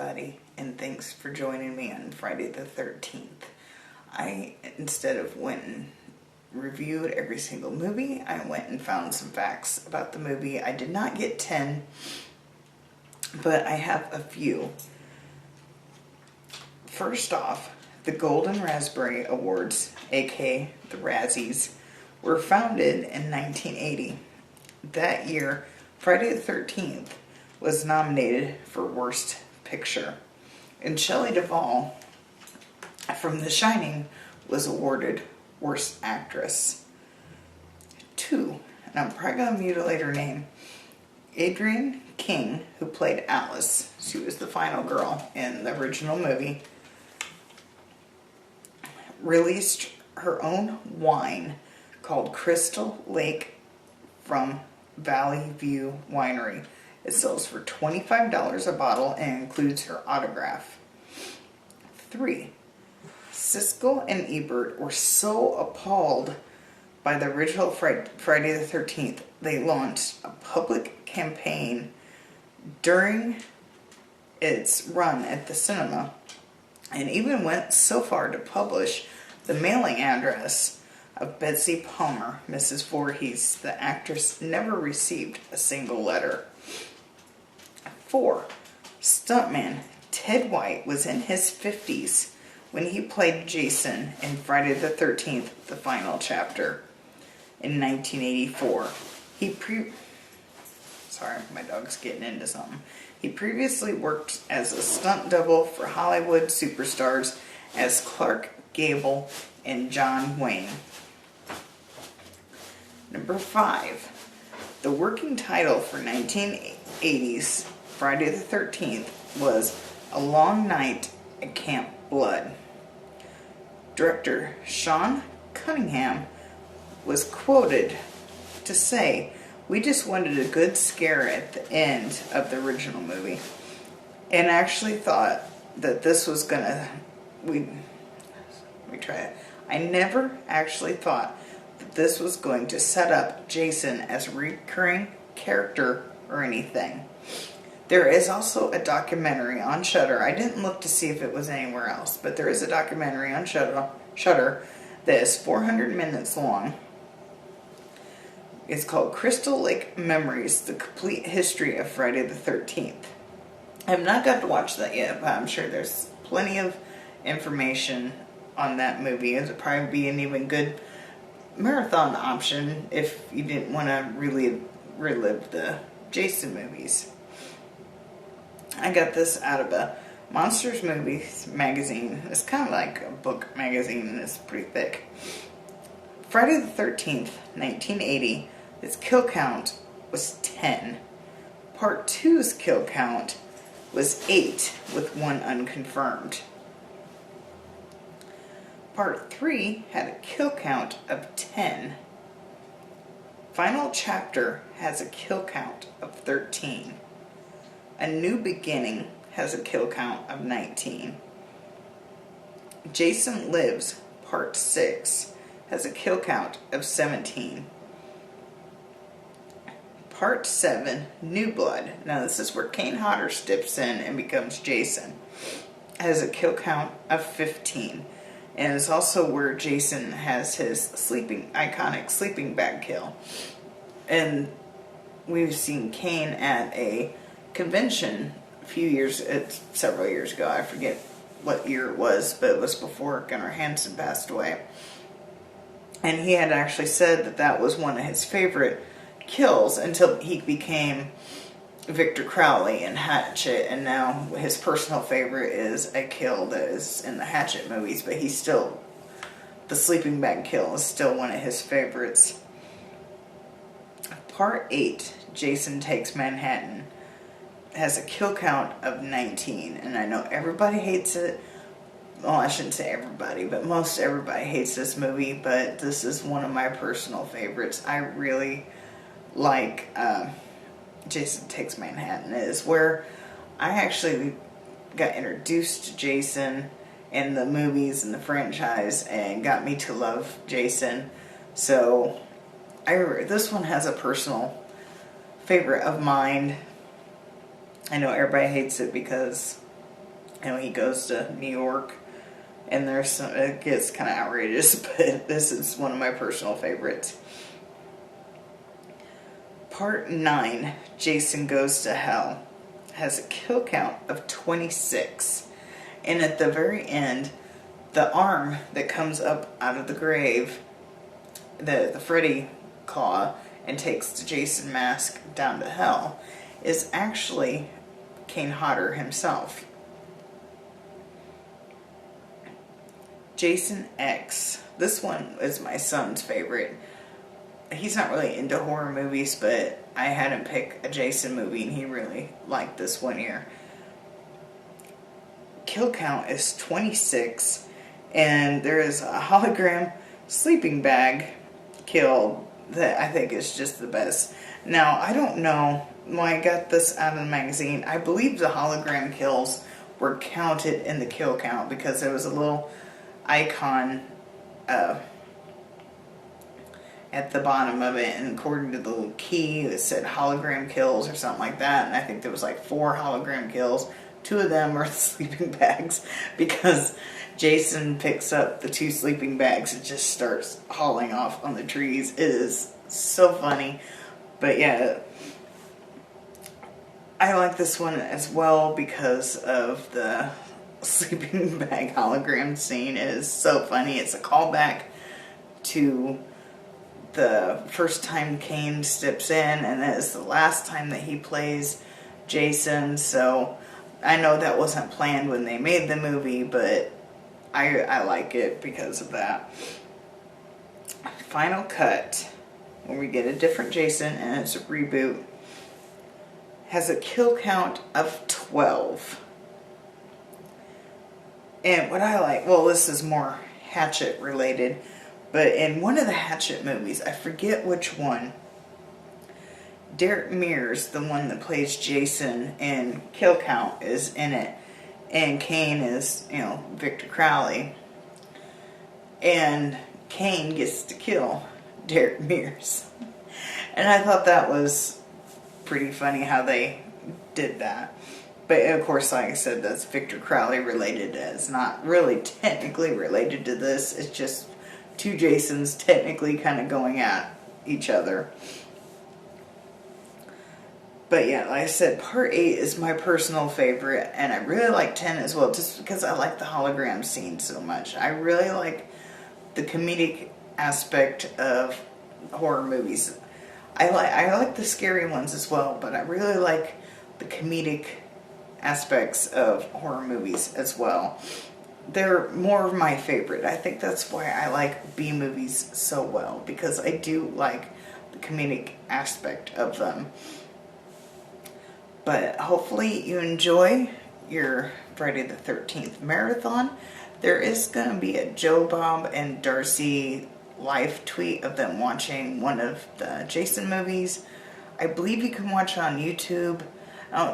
everybody, and thanks for joining me on Friday the 13th. Instead of went and reviewed every single movie, I went and found some facts about the movie. I did not get 10, but I have a few. First off, the Golden Raspberry Awards, aka the Razzies, were founded in 1980. That year, Friday the 13th was nominated for Worst Picture, and Shelley Duvall from The Shining was awarded Worst Actress. 2, and I'm probably going to mutilate her name, Adrienne King, who played Alice, she was the final girl in the original movie, released her own wine called Crystal Lake from Valley View Winery. It sells for $25 a bottle and includes her autograph. 3. Siskel and Ebert were so appalled by the original Friday the 13th, they launched a public campaign during its run at the cinema, and even went so far to publish the mailing address of Betsy Palmer, Mrs. Voorhees. The actress never received a single letter. 4. Stuntman Ted White was in his 50s when he played Jason in Friday the 13th, the final chapter, in 1984. Sorry, my dog's getting into something. He previously worked as a stunt double for Hollywood superstars as Clark Gable and John Wayne. Number 5. The working title for 1980's Friday the 13th was A Long Night at Camp Blood. Director Sean Cunningham was quoted to say, "We just wanted a good scare at the end of the original movie, and actually thought that this was gonna, let me try it. I never actually thought that this was going to set up Jason as a recurring character or anything." There is also a documentary on Shudder. I didn't look to see if it was anywhere else, but there is a documentary on Shudder that is 400 minutes long. It's called Crystal Lake Memories, The Complete History of Friday the 13th. I have not got to watch that yet, but I'm sure there's plenty of information on that movie. It would probably be an even good marathon option if you didn't want to really relive the Jason movies. I got this out of a Monsters Movies magazine. It's kind of like a book magazine, and it's pretty thick. Friday the 13th, 1980, its kill count was 10. Part 2's kill count was 8, with 1 unconfirmed. Part 3 had a kill count of 10. Final Chapter has a kill count of 13. A New Beginning has a kill count of 19. Jason Lives, Part 6, has a kill count of 17. Part 7, New Blood, now this is where Kane Hodder steps in and becomes Jason, has a kill count of 15. And it's also where Jason has his iconic sleeping bag kill. And we've seen Kane at a convention several years ago. I forget what year it was, but it was before Gunnar Hansen passed away. And he had actually said that that was one of his favorite kills until he became Victor Crowley in Hatchet, and now his personal favorite is a kill that is in the Hatchet movies, but the sleeping bag kill is still one of his favorites. Part 8, Jason Takes Manhattan, has a kill count of 19, and I know everybody hates it. Well, I shouldn't say everybody, but most everybody hates this movie, but this is one of my personal favorites. I really like Jason Takes Manhattan. It is where I actually got introduced to Jason in the movies and the franchise and got me to love Jason. So this one has a personal favorite of mine. I know everybody hates it because And he goes to New York, and there's some, it gets kind of outrageous, but this is one of my personal favorites. Part 9, Jason Goes to Hell, has a kill count of 26. And at the very end, the arm that comes up out of the grave, the Freddy claw, and takes the Jason mask down to hell, is actually Kane Hodder himself. Jason X. This one is my son's favorite. He's not really into horror movies, but I had him pick a Jason movie, and he really liked this one here. Kill count is 26, and there is a hologram sleeping bag kill that I think is just the best. Now, I don't know, when I got this out of the magazine, I believe the hologram kills were counted in the kill count, because there was a little icon at the bottom of it, and according to the little key, it said hologram kills or something like that, and I think there was like 4 hologram kills. 2 of them are the sleeping bags, because Jason picks up the 2 sleeping bags and just starts hauling off on the trees. It is so funny. But yeah, I like this one as well because of the sleeping bag hologram scene. It is so funny. It's a callback to the first time Kane steps in, and that is the last time that he plays Jason. So I know that wasn't planned when they made the movie, but I like it because of that. Final Cut, where we get a different Jason and it's a reboot, has a kill count of 12. And what I like, well, this is more Hatchet related, but in one of the Hatchet movies, I forget which one, Derek Mears, the one that plays Jason in Kill Count, is in it. And Kane is, Victor Crowley. And Kane gets to kill Derek Mears. And I thought that was pretty funny how they did that. But of course, like I said, that's Victor Crowley related. It's not really technically related to this. It's just 2 Jasons technically kind of going at each other. But yeah, like I said, part 8 is my personal favorite, and I really like 10 as well, just because I like the hologram scene so much. I really like the comedic aspect of horror movies. I like the scary ones as well, but I really like the comedic aspects of horror movies as well. They're more of my favorite. I think that's why I like B movies so well, because I do like the comedic aspect of them. But hopefully you enjoy your Friday the 13th marathon. There is going to be a Joe Bob and Darcy live tweet of them watching one of the Jason movies. I believe you can watch on YouTube.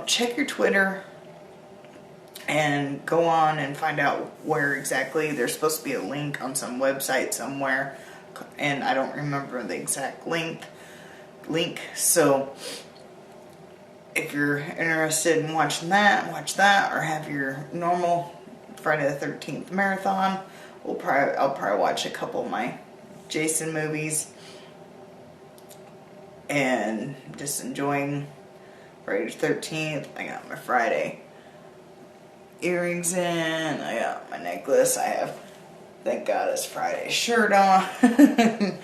Check your Twitter and go on and find out where exactly. There's supposed to be a link on some website somewhere, and I don't remember the exact link. So if you're interested in watching that, watch that, or have your normal Friday the 13th marathon. I'll probably watch a couple of my Jason movies and just enjoying Friday the 13th. I got my Friday earrings in, I got my necklace, I have, thank God it's Friday, shirt on.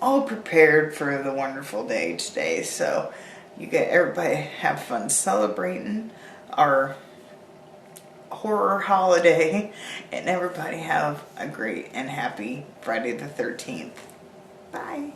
All prepared for the wonderful day today. So everybody have fun celebrating our horror holiday, and everybody have a great and happy Friday the 13th. Bye.